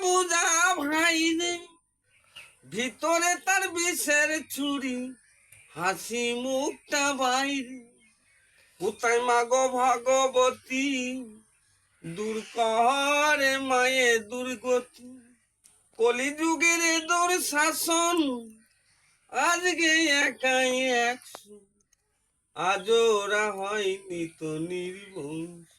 বুঝা ভাই রে, ভিতরে তার বিষের ছুরি, হাসি মুখটা বাইরে। কোথায় মাগো ভগবতী, দূর করে মায়ে দুর্গতি। কলিযুগের দূর শাসন, আজকে একাই একশো, আজ ওরা হয়নি তো নির্বংশ।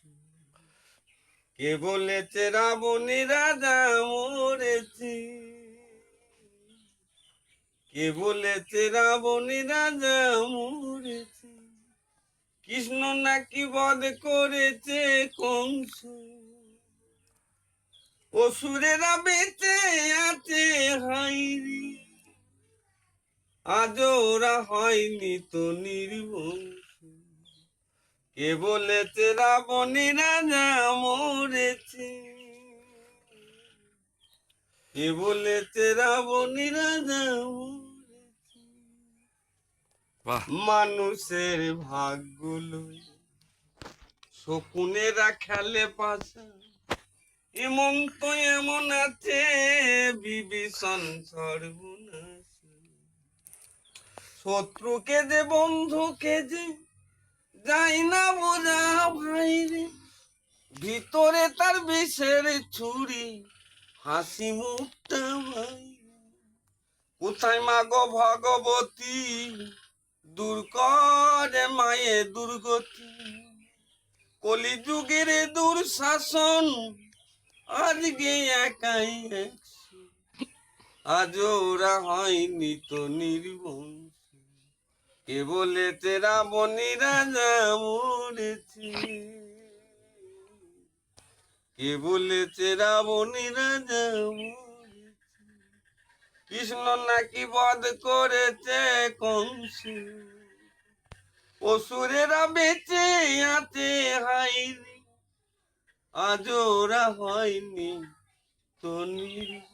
কে বলেছে রাবণী রাজা মরেছে, কে বলেছে রাবণী রাজা মরেছে। কৃষ্ণ নাকি বধ করেছে কংস, অসুরেরা বেঁচে আছে হাইরি, আজ ওরা হয়নি তো নির্বংশ। কে বলেছে রাবণী রাজা মরেছে, কে বলেছে রাবণী রাজা মরেছে। মানুষের ভাগ্য লই শকুনেরা খেলে পাশা, এমন তো এমন আছে বিভীষণ সর্বনাশ। শত্রুকে যে বন্ধুকে যে যাই না বোঝা ভাই রে, ভিতরে তার বিষের ছুরি, হাসি মুখটা ভাই। কোথায় মাগো ভগবতী, দূর করে মায়ে দুর্গতি। কলিযুগের দূর শাসন, আজকে একাই একশো, আজ ওরা হয়নি তো নির্বংশ। কে বলেছে রাবণী রাজা মরেছে, কে বলেছে রাবণী রাজা মরেছে। কৃষ্ণ নাকি বধ করেছে কংস, অসুরেরা বেঁচে আছে হাইরি, আজ ওরা হয়নি তো নির্বংশ।